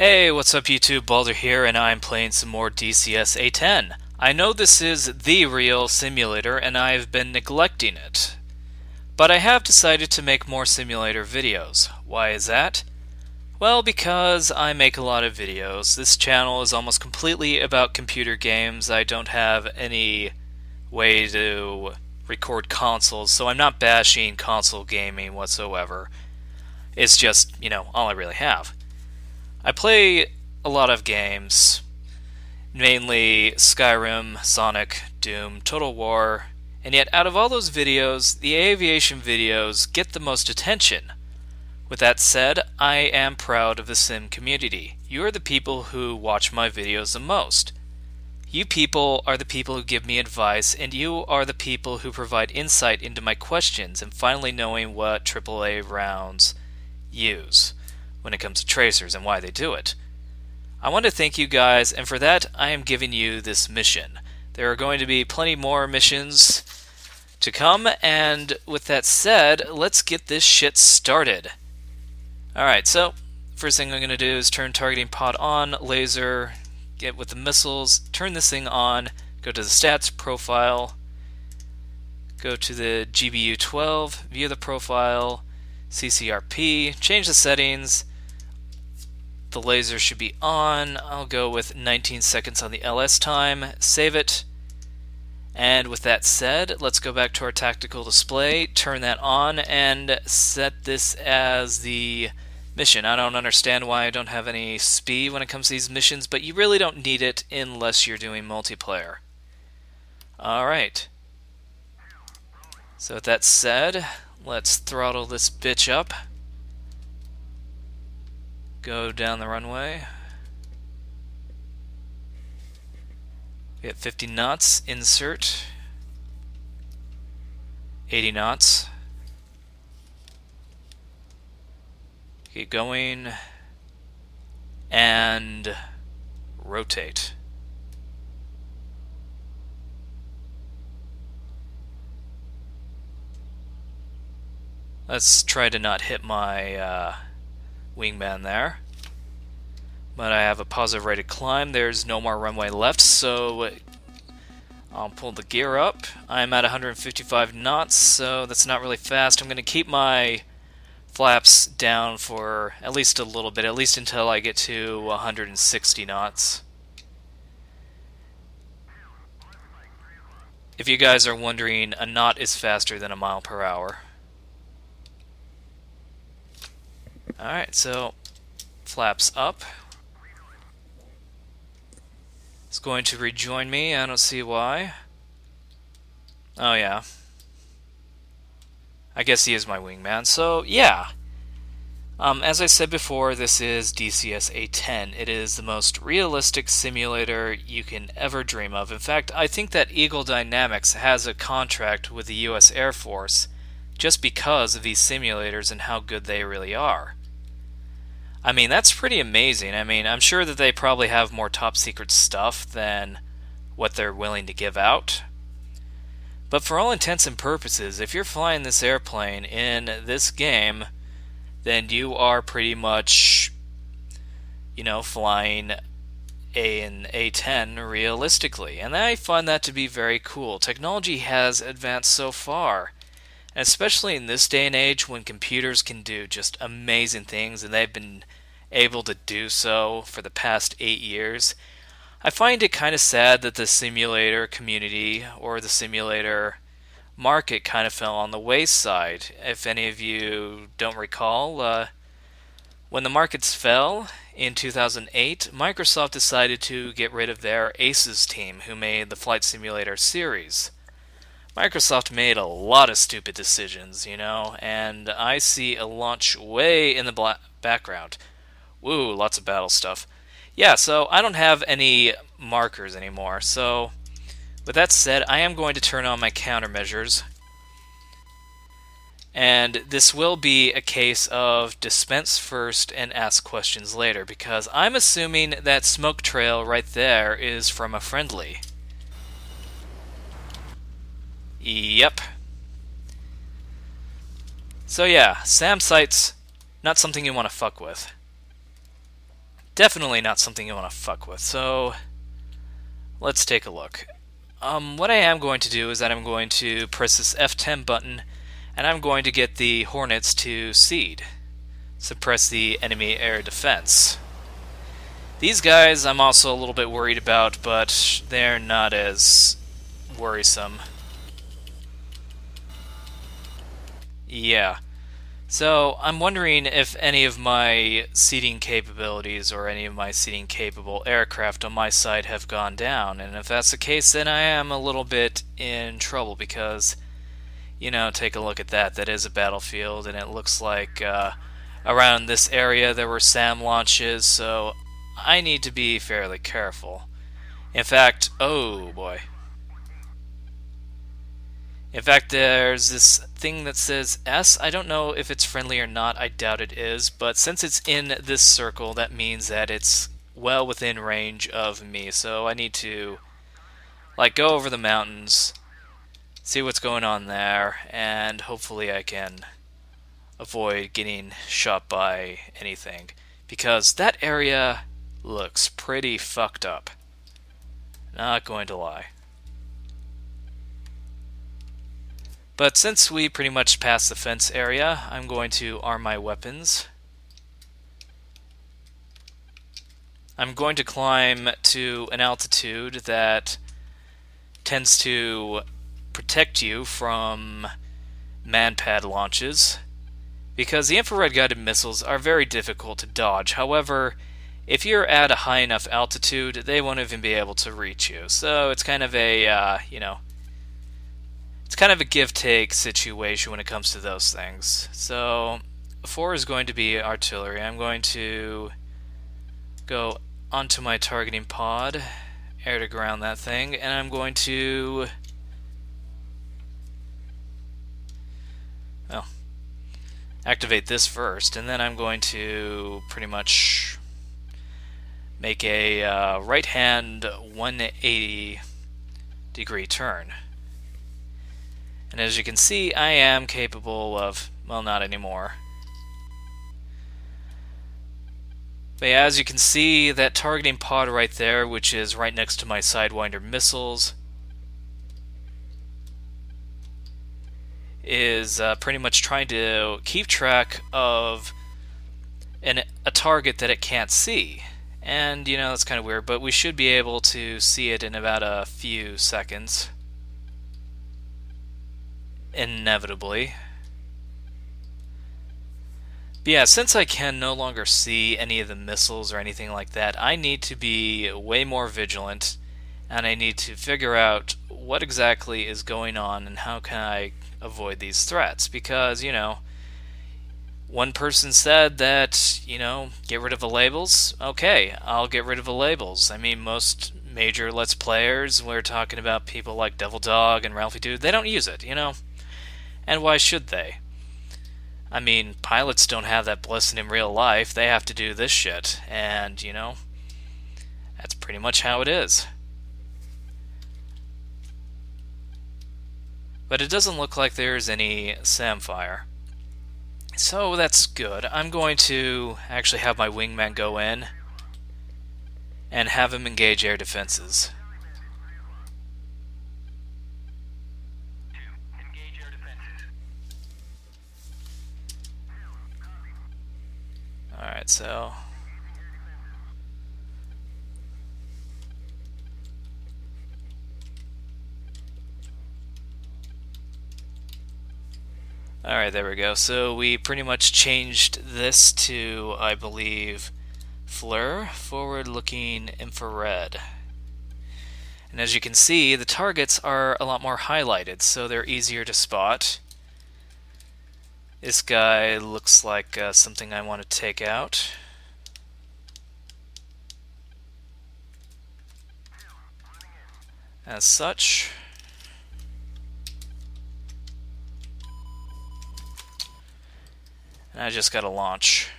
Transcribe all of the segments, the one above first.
Hey, what's up YouTube? Balder here, and I'm playing some more DCS A-10. I know this is the real simulator, and I've been neglecting it. But I have decided to make more simulator videos. Why is that? Well, because I make a lot of videos. This channel is almost completely about computer games. I don't have any way to record consoles, so I'm not bashing console gaming whatsoever. It's just, all I really have. I play a lot of games, mainly Skyrim, Sonic, Doom, Total War, and yet out of all those videos, the aviation videos get the most attention. With that said, I am proud of the sim community. You are the people who watch my videos the most. You people are the people who give me advice, and you are the people who provide insight into my questions and finally knowing what AAA rounds use when it comes to tracers and why they do it. I want to thank you guys, and for that I am giving you this mission. There are going to be plenty more missions to come, and with that said, let's get this shit started. Alright, so first thing I'm going to do is turn targeting pod on, laser, get with the missiles, turn this thing on, go to the stats profile, go to the GBU 12, view the profile, CCRP, change the settings. The laser should be on. I'll go with 19 seconds on the LS time, save it, and with that said, let's go back to our tactical display, turn that on, and set this as the mission. I don't understand why I don't have any speed when it comes to these missions, but you really don't need it unless you're doing multiplayer. Alright. So with that said, let's throttle this bitch up. Go down the runway. Get 50 knots, insert. 80 knots. Keep going. And rotate. Let's try to not hit my wingman there. But I have a positive rate of climb. There's no more runway left, so I'll pull the gear up. I'm at 155 knots, so that's not really fast. I'm going to keep my flaps down for at least a little bit, at least until I get to 160 knots. If you guys are wondering, a knot is faster than a mile per hour. Alright, so flaps up. It's going to rejoin me. I don't see why. Oh yeah. I guess he is my wingman. So yeah. As I said before, this is DCS A-10. It is the most realistic simulator you can ever dream of. In fact, I think that Eagle Dynamics has a contract with the US Air Force just because of these simulators and how good they really are. I mean, that's pretty amazing. I mean, I'm sure that they probably have more top secret stuff than what they're willing to give out. But for all intents and purposes, if you're flying this airplane in this game, then you are pretty much, flying an A-10 realistically. And I find that to be very cool. Technology has advanced so far. And especially in this day and age when computers can do just amazing things, and they've been able to do so for the past 8 years, I find it kind of sad that the simulator community or the simulator market kind of fell on the wayside. If any of you don't recall, when the markets fell in 2008, Microsoft decided to get rid of their Aces team who made the Flight Simulator series. Microsoft made a lot of stupid decisions, and I see a launch way in the background. Woo, lots of battle stuff. Yeah, so I don't have any markers anymore, so with that said, I am going to turn on my countermeasures. And this will be a case of dispense first and ask questions later, because I'm assuming that smoke trail right there is from a friendly. Yep. So yeah, SAM sites, not something you want to fuck with. Definitely not something you want to fuck with. So let's take a look. What I am going to do is that I'm going to press this F10 button, and I'm going to get the Hornets to seed, suppress the enemy air defense. These guys I'm also a little bit worried about, but they're not as worrisome. Yeah. So I'm wondering if any of my seeding capabilities or any of my seeding capable aircraft on my side have gone down, and if that's the case, then I am a little bit in trouble because, you know, take a look at that. That is a battlefield, and it looks like around this area there were SAM launches, so I need to be fairly careful. In fact, oh boy. In fact, there's this thing that says S. I don't know if it's friendly or not. I doubt it is. But since it's in this circle, that means that it's well within range of me. So I need to, like, go over the mountains, see what's going on there, and hopefully I can avoid getting shot by anything. Because that area looks pretty fucked up. Not going to lie. But since we pretty much passed the fence area, I'm going to arm my weapons. I'm going to climb to an altitude that tends to protect you from manpad launches, because the infrared guided missiles are very difficult to dodge. However, if you're at a high enough altitude, they won't even be able to reach you. So it's kind of a, you know, it's kind of a give-take situation when it comes to those things. So 4 is going to be artillery. I'm going to go onto my targeting pod, air to ground that thing, and I'm going to, well, activate this first, and then I'm going to pretty much make a right-hand 180 degree turn. And as you can see, I am capable of, well, not anymore. But yeah, as you can see, that targeting pod right there, which is right next to my Sidewinder missiles, is pretty much trying to keep track of a target that it can't see. And, you know, that's kind of weird, but we should be able to see it in about a few seconds. Inevitably. But yeah, since I can no longer see any of the missiles or anything like that, I need to be way more vigilant, and I need to figure out what exactly is going on and how can I avoid these threats. Because, you know, one person said that, you know, get rid of the labels. Okay, I'll get rid of the labels. I mean, most major Let's Players, we're talking about people like Devil Dog and Ralphie Dude, they don't use it, you know? And why should they? I mean, pilots don't have that blessing in real life. They have to do this shit. And, you know, that's pretty much how it is. But it doesn't look like there's any SAM fire. So that's good. I'm going to actually have my wingman go in and have him engage air defenses. Alright, so alright, there we go. So we pretty much changed this to, I believe, FLIR, forward-looking infrared. And as you can see, the targets are a lot more highlighted, so they're easier to spot. This guy looks like something I want to take out. As such. And I just gotta launch.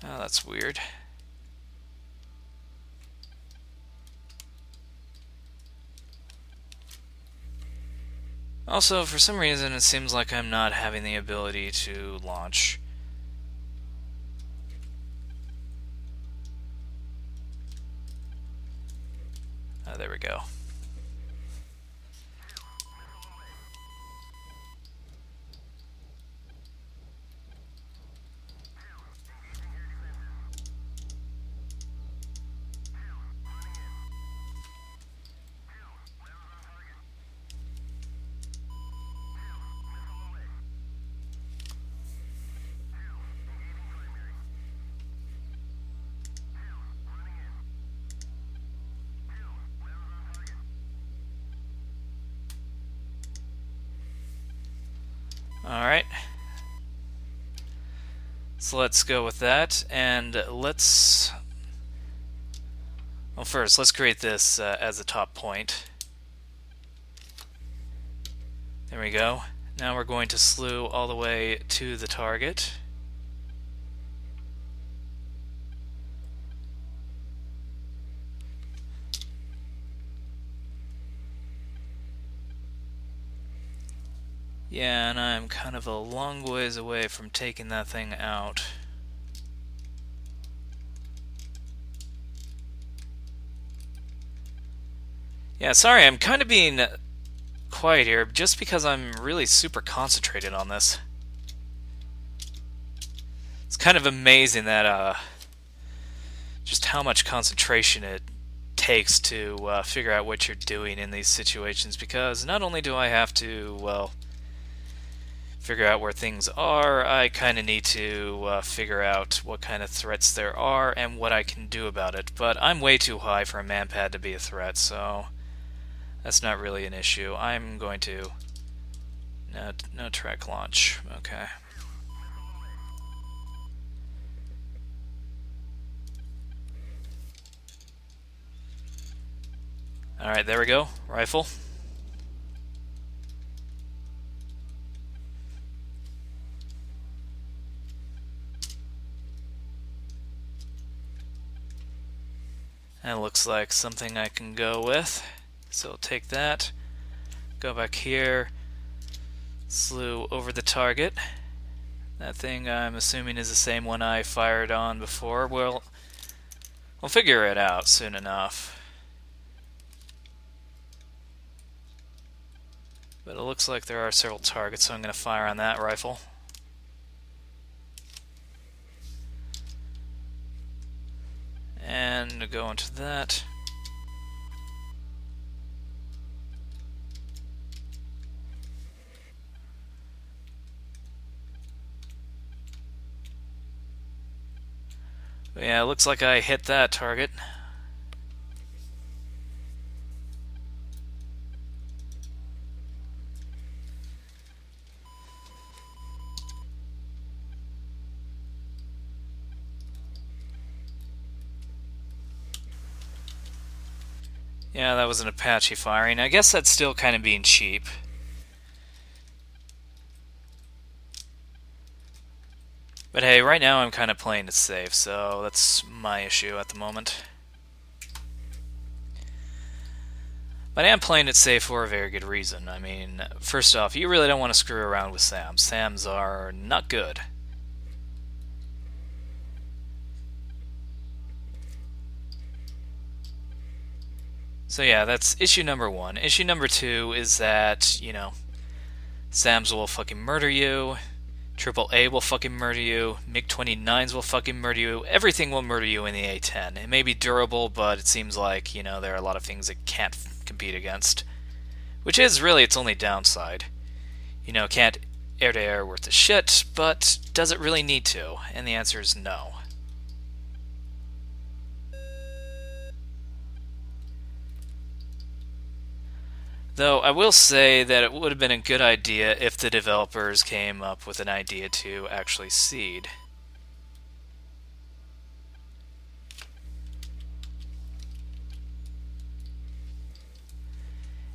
Oh, that's weird. Also, for some reason, it seems like I'm not having the ability to launch. There we go. Alright. So let's go with that, and let's... Well, first, let's create this as a top point. There we go. Now we're going to slew all the way to the target. Yeah, and I'm kind of a long ways away from taking that thing out. Yeah, sorry, I'm kind of being quiet here just because I'm really super concentrated on this. It's kind of amazing that just how much concentration it takes to figure out what you're doing in these situations, because not only do I have to, well, figure out where things are, I kind of need to figure out what kind of threats there are and what I can do about it. But I'm way too high for a manpad to be a threat, so that's not really an issue. I'm going to... No track launch. Okay. Alright, there we go. Rifle. That looks like something I can go with. So I'll take that, go back here, slew over the target. That thing I'm assuming is the same one I fired on before. We'll figure it out soon enough. But it looks like there are several targets, so I'm going to fire on that rifle. And go into that. But yeah, it looks like I hit that target. Yeah, that was an Apache firing. I guess that's still kind of being cheap. But hey, right now I'm kind of playing it safe, so that's my issue at the moment. But I am playing it safe for a very good reason. I mean, first off, you really don't want to screw around with SAMs. SAMs are not good. So yeah, that's issue number one. Issue number two is that, you know, SAMs will fucking murder you. AAA will fucking murder you. MiG-29s will fucking murder you. Everything will murder you in the A-10. It may be durable, but it seems like, you know, there are a lot of things it can't compete against. Which is really its only downside. You know, can't air-to-air worth a shit, but does it really need to? And the answer is no. Though I will say that it would have been a good idea if the developers came up with an idea to actually seed.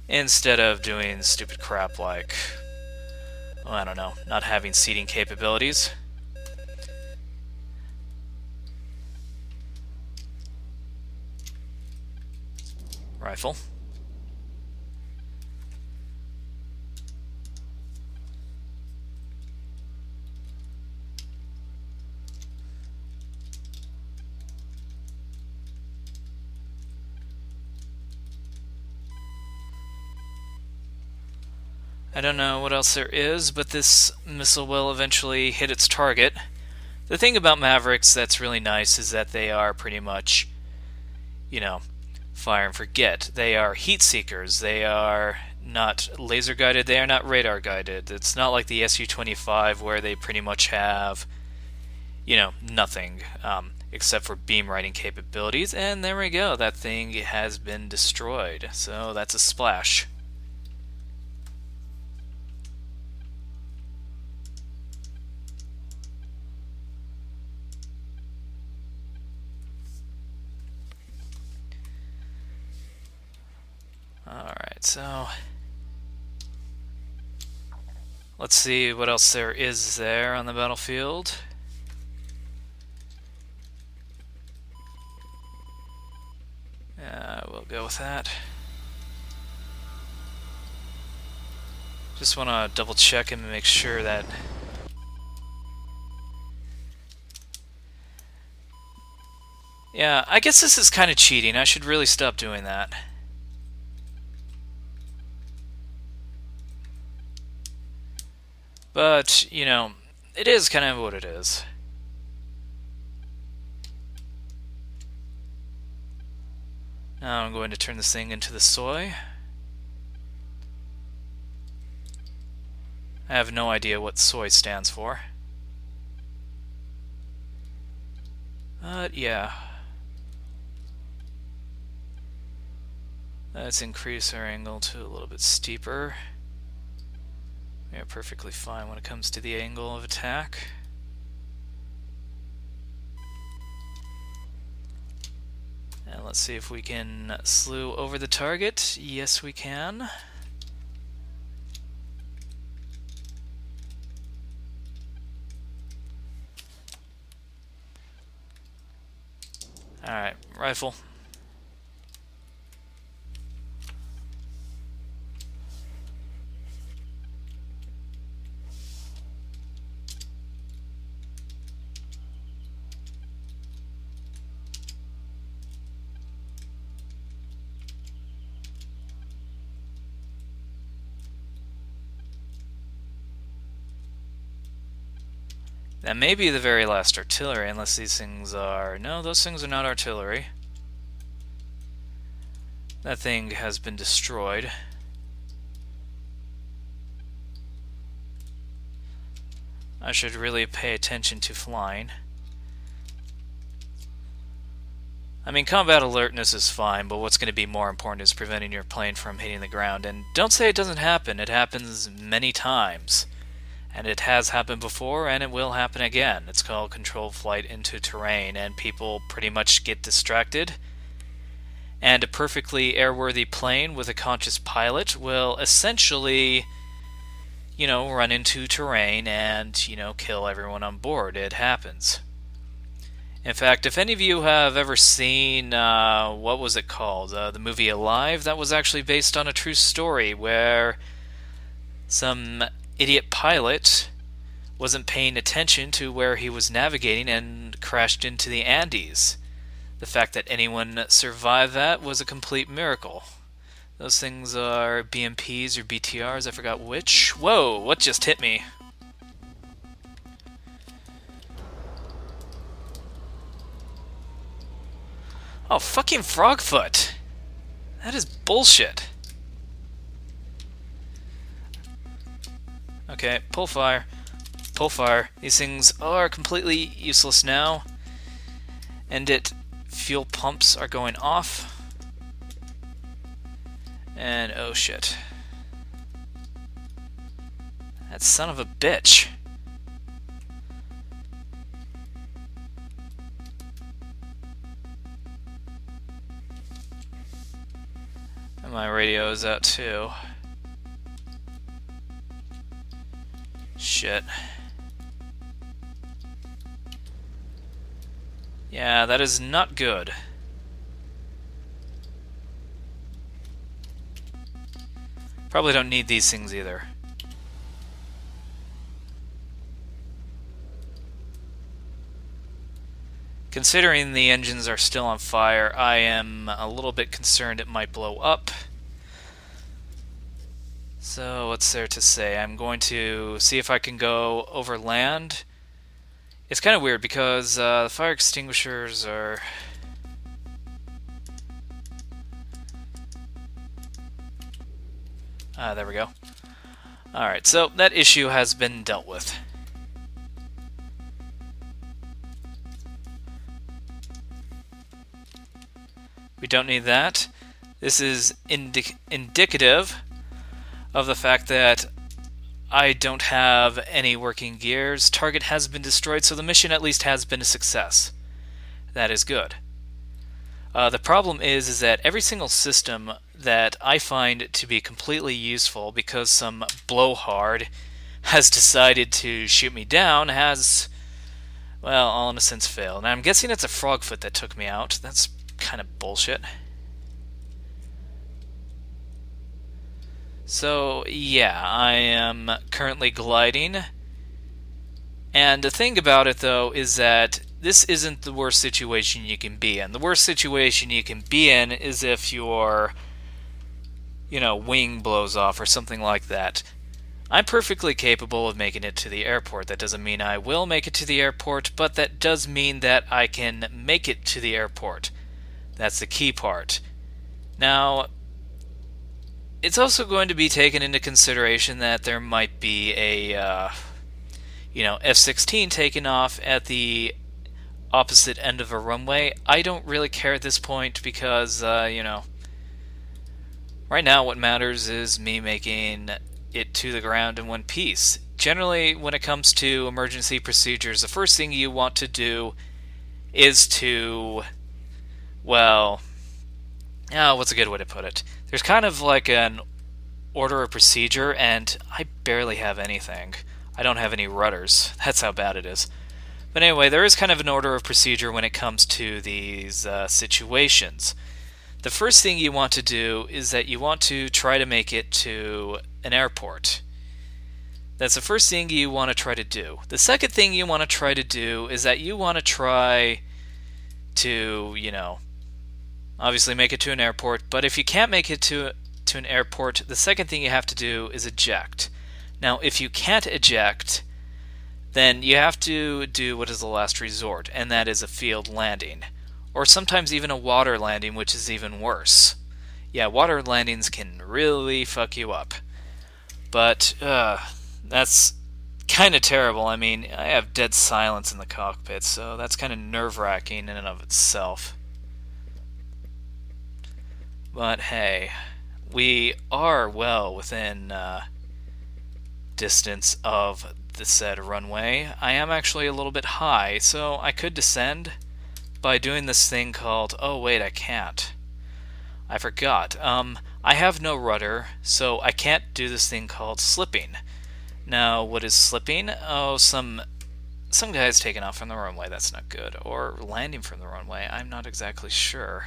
Instead of doing stupid crap like, well, I don't know, not having seeding capabilities. rifle. I don't know what else there is, but this missile will eventually hit its target. The thing about Mavericks that's really nice is that they are pretty much, you know, fire and forget. They are heat seekers. They are not laser guided. They are not radar guided. It's not like the Su-25 where they pretty much have, you know, nothing except for beam riding capabilities. And there we go. That thing has been destroyed. So that's a splash. Alright, so let's see what else there is there on the battlefield. We'll go with that. Just want to double check and make sure that yeah, I guess this is kind of cheating. I should really stop doing that. But, you know, it is kind of what it is. Now I'm going to turn this thing into the soy. I have no idea what soy stands for. But, yeah. Let's increase our angle to a little bit steeper. We are perfectly fine when it comes to the angle of attack. And let's see if we can slew over the target. Yes, we can. Alright, rifle. That may be the very last artillery, unless these things are... No, those things are not artillery. That thing has been destroyed. I should really pay attention to flying. I mean, combat alertness is fine, but what's going to be more important is preventing your plane from hitting the ground. And don't say it doesn't happen. It happens many times. And it has happened before, and it will happen again. It's called controlled flight into terrain, and people pretty much get distracted. And a perfectly airworthy plane with a conscious pilot will essentially, you know, run into terrain and, you know, kill everyone on board. It happens. In fact, if any of you have ever seen, what was it called? The movie Alive? That was actually based on a true story where some idiot pilot wasn't paying attention to where he was navigating and crashed into the Andes. The fact that anyone survived that was a complete miracle. Those things are BMPs or BTRs, I forgot which. Whoa, what just hit me? Oh, fucking Frogfoot! That is bullshit. Okay, pull fire. Pull fire. These things are completely useless now. End it. Fuel pumps are going off. And oh shit. That son of a bitch. And my radio is out too. Shit. Yeah, that is not good. Probably don't need these things either. Considering the engines are still on fire, I am a little bit concerned it might blow up. So what's there to say? I'm going to see if I can go over land. It's kind of weird because the fire extinguishers are... there we go. Alright, so that issue has been dealt with. We don't need that. This is indicative of the fact that I don't have any working gears. Target has been destroyed, so the mission at least has been a success. That is good. The problem is that every single system that I find to be completely useful because some blowhard has decided to shoot me down has, well, all in a sense failed. Now I'm guessing it's a frogfoot that took me out. That's kind of bullshit. So yeah, I am currently gliding, and the thing about it though is that this isn't the worst situation you can be in. The worst situation you can be in is if your, wing blows off or something like that. I'm perfectly capable of making it to the airport. That doesn't mean I will make it to the airport, but that does mean that I can make it to the airport. That's the key part. Now, it's also going to be taken into consideration that there might be a, F-16 taken off at the opposite end of a runway. I don't really care at this point because, right now what matters is me making it to the ground in one piece. Generally, when it comes to emergency procedures, the first thing you want to do is to... well, what's a good way to put it? There's kind of like an order of procedure, and I barely have anything. I don't have any rudders. That's how bad it is. But anyway, there is kind of an order of procedure when it comes to these situations. The first thing you want to do is that you want to try to make it to an airport. That's the first thing you want to try to do. The second thing you want to try to do is that you want to try to, obviously make it to an airport, but if you can't make it to an airport, the second thing you have to do is eject. Now, if you can't eject, then you have to do what is the last resort, and that is a field landing. Or sometimes even a water landing, which is even worse. Yeah, water landings can really fuck you up. But, that's kind of terrible. I mean, I have dead silence in the cockpit, so that's kind of nerve-wracking in and of itself. But hey, we are well within distance of the said runway. I am actually a little bit high, so I could descend by doing this thing called... oh wait, I can't. I forgot. I have no rudder, so I can't do this thing called slipping. Now, what is slipping? Oh, some guy's taking off from the runway. That's not good. Or landing from the runway. I'm not exactly sure.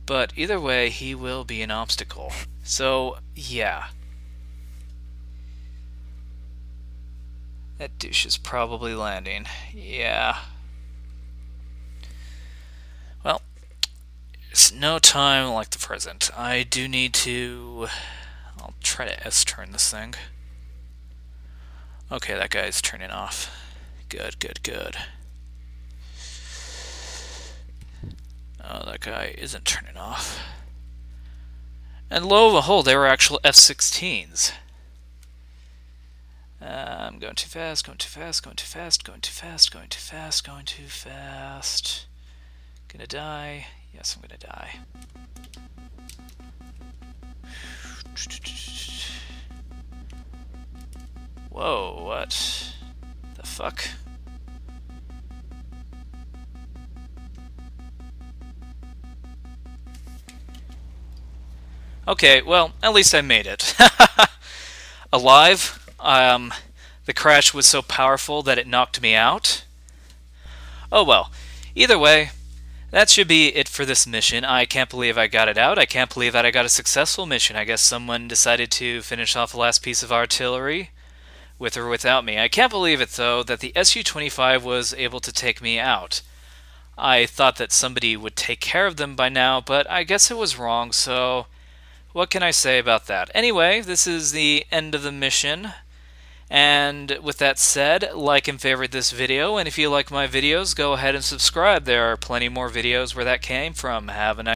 But either way, he will be an obstacle. So, yeah. That douche is probably landing. Yeah. Well, it's no time like the present. I do need to... I'll try to S-turn this thing. Okay, that guy's turning off. Good, good, good. Oh, that guy isn't turning off. And lo and behold, they were actual F-16s. I'm going too fast, going too fast, going too fast, going too fast, going too fast, going too fast. Gonna die. Yes, I'm gonna die. Whoa, what the fuck? Okay, well, at least I made it. Alive. The crash was so powerful that it knocked me out. Oh well. Either way, That should be it for this mission. I can't believe I got it out. I can't believe that I got a successful mission. I guess someone decided to finish off the last piece of artillery, with or without me. I can't believe it, though, that the Su-25 was able to take me out. I thought that somebody would take care of them by now, but I guess it was wrong, so what can I say about that? Anyway, this is the end of the mission. And with that said, like and favorite this video, and if you like my videos, go ahead and subscribe. There are plenty more videos where that came from. Have a nice